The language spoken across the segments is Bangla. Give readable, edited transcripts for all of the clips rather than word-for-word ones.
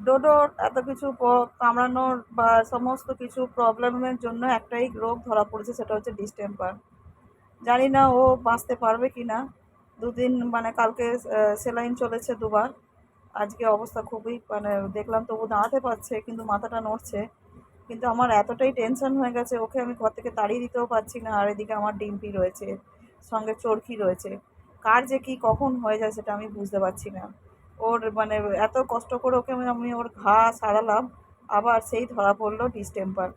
ডোডোর এত কিছু কামড়ানোর বা সমস্ত কিছু প্রবলেমের জন্য একটাই রোগ ধরা পড়েছে, সেটা হচ্ছে ডিস্টেম্পার। জানি না ও বাঁচতে পারবে কি না। দুদিন মানে কালকে সেলাইন চলেছে দুবার। আজকে অবস্থা খুবই মানে দেখলাম তবু দাঁড়াতে পারছে কিন্তু মাথাটা নড়ছে। কিন্তু আমার এতটাই টেনশন হয়ে গেছে, ওকে আমি ঘর থেকে তাড়িয়ে দিতেও পারছি না, আর এদিকে আমার ডিম্পি রয়েছে, সঙ্গে চরকি রয়েছে। কার যে কি কখন হয়ে যায় সেটা আমি বুঝতে পারছি না। ওর মানে এত কষ্ট করে ওকে আমি ওর ঘা সারালাম, আবার সেই ধরা পড়লো ডিস্টেম্পার।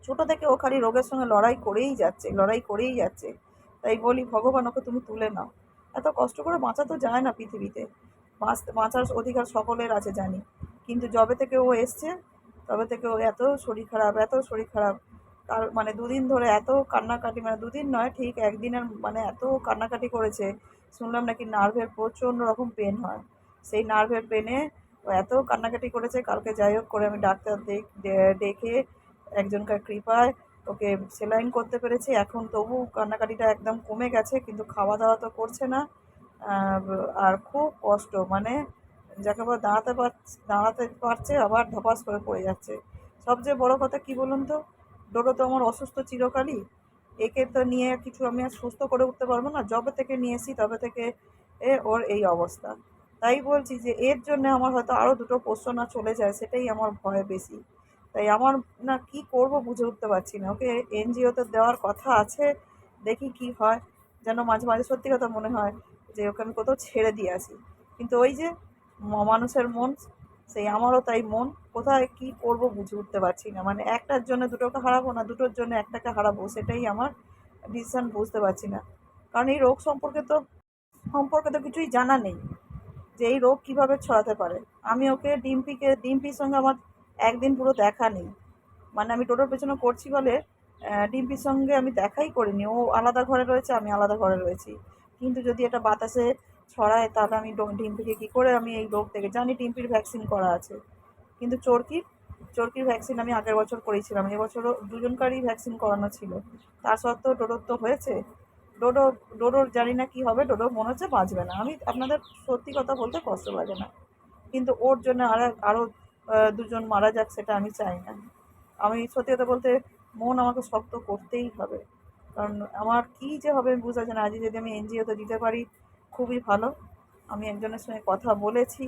ছোটো থেকে ও খালি রোগের সঙ্গে লড়াই করেই যাচ্ছে, লড়াই করেই যাচ্ছে। তাই বলি ভগবান ওকে তুমি তুলে নাও। এত কষ্ট করে বাঁচা তো যায় না পৃথিবীতে, বাঁচার অধিকার সকলের আছে জানি, কিন্তু যবে থেকে ও এসছে তবে থেকে ও এত শরীর খারাপ, এত শরীর খারাপ। তার মানে দুদিন ধরে এত কান্নাকাটি, মানে দুদিন নয় ঠিক একদিনের মানে এত কান্নাকাটি করেছে। শুনলাম নাকি নার্ভের প্রচণ্ড রকম পেন হয়, সেই নার্ভের পেনে ও এত কান্নাকাটি করেছে। কালকে যাই হোক করে আমি ডাক্তার ডেকে একজনকার কৃপায় ওকে সেলাইন করতে পেরেছি। এখন তবু কান্নাকাটিটা একদম কমে গেছে, কিন্তু খাওয়া দাওয়া তো করছে না। আর খুব কষ্ট, মানে যাকে বলে দাঁড়াতে পারছে আবার ধপাস করে পড়ে যাচ্ছে। সবচেয়ে বড় কথা কি বলুন তো, ডোডো তো আমার অসুস্থ চিরকালই। একে তো নিয়ে কিছু আমি আর সুস্থ করে উঠতে পারবো না, যবে থেকে নিয়ে এসি তবে থেকে ওর এই অবস্থা। তাই বলছি যে এর জন্য আমার হয়তো আরও দুটো পোষ্য না চলে যায়, সেটাই আমার ভয় বেশি। তাই আমার না কি করব বুঝে উঠতে পারছি না। ওকে এনজিওতে দেওয়ার কথা আছে, দেখি কি হয়। যেন মাঝে মাঝে সত্যি কথা মনে হয় যে ওকে আমি কোথাও ছেড়ে দিয়ে আসি, কিন্তু ওই যে মানুষের মন, সেই আমারও তাই মন। কোথায় কি করব বুঝে উঠতে পারছি না, মানে একটার জন্য দুটোকে হারাবো না দুটোর জন্য একটাকে হারাবো, সেটাই আমার ডিসিশন বুঝতে পারছি না। কারণ এই রোগ সম্পর্কে তো কিছুই জানা নেই যে এই রোগ কিভাবে ছড়াতে পারে। আমি ওকে ডিম্পির সঙ্গে আমার একদিন পুরো দেখা নেই, মানে আমি টোটোর পেছনে করছি বলে ডিম্পির সঙ্গে আমি দেখাই করিনি। ও আলাদা ঘরে রয়েছে, আমি আলাদা ঘরে রয়েছি। কিন্তু যদি এটা বাতাসে ছড়ায় তাহলে আমি ডিম্পিকে কী করে আমি এই রোগ থেকে জানি। ডিম্পির ভ্যাকসিন করা আছে, কিন্তু চরকির ভ্যাকসিন আমি আগের বছর করেছিলাম, এবছরও দুজনকারই ভ্যাকসিন করানো ছিল। তার সত্ত্বেও ডোডোর তো হয়েছে। ডোডো ডোডোর জানি না কী হবে, ডোডো মনে হচ্ছে বাঁচবে না। আমি আপনাদের সত্যি কথা বলতে কষ্ট লাগে না, কিন্তু ওর জন্য আরও দুজন মারা যাক সেটা আমি চাই না। আমি সত্যি কথা বলতে মন আমাকে শক্ত করতেই হবে, কারণ আমার কী যে হবে আমি বুঝতে পারছি না। আজকে যদি আমি এনজিওতে দিতে পারি খুবই ভালো। আমি একজনের সঙ্গে কথা বলেছি,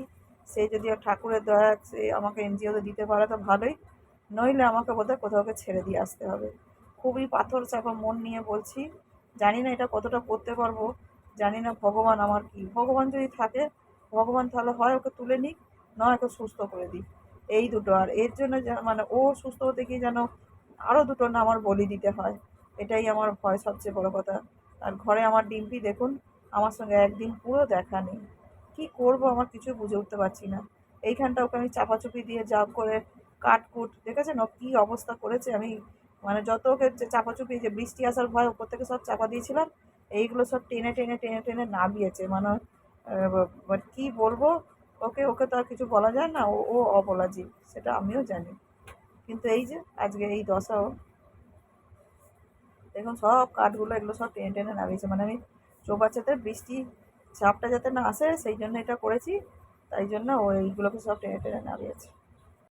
সে যদি ওর ঠাকুরের দয়া সে আমাকে এনজিওতে দিতে পারে তো ভালোই, নইলে আমাকে বোধহয় কোথাওকে ছেড়ে দিয়ে আসতে হবে। খুবই পাথর চাপা মন নিয়ে বলছি, জানি না এটা কতটা করতে পারবো। জানি না ভগবান আমার কি, ভগবান যদি থাকে ভগবান তাহলে হয় ওকে তুলে নিক, নয় ওকে সুস্থ করে দিক। এই দুটো, আর এর জন্য মানে ও সুস্থ হতে গিয়ে যেন আরও দুটো না আমার বলি দিতে হয়, এটাই আমার ভয় সবচেয়ে বড় কথা। আর ঘরে আমার ডিম্পি দেখুন, আমার সঙ্গে একদিন পুরো দেখা নেই। কী করবো আমার কিছু বুঝে উঠতে পারছি না। এইখানটা ওকে আমি চাপাচুপি দিয়ে যা করে কাটকুট দেখেছেন ও কী অবস্থা করেছে। আমি মানে যত ওকে চাপাচুপি, যে বৃষ্টি আসার ভয় ওপর থেকে সব চাপা দিয়েছিলাম, এইগুলো সব টেনে টেনে টেনে টেনে নামিয়েছে। মানে কী বলবো, ওকে ওকে তো আর কিছু বলা যায় না, ও ও অবলা জীব সেটা আমিও জানি। কিন্তু এই যে আজকে এই দশা ওর, দেখুন সব কাঠগুলো এগুলো সব টেনে টেনে নামিয়েছে। মানে আমি চৌবাচ্চাতে বৃষ্টি ঝাপটা যাতে না আসে সেই জন্য এটা করেছি, তাই জন্য ও এইগুলোকে সব টেনে টেনে নামিয়েছে।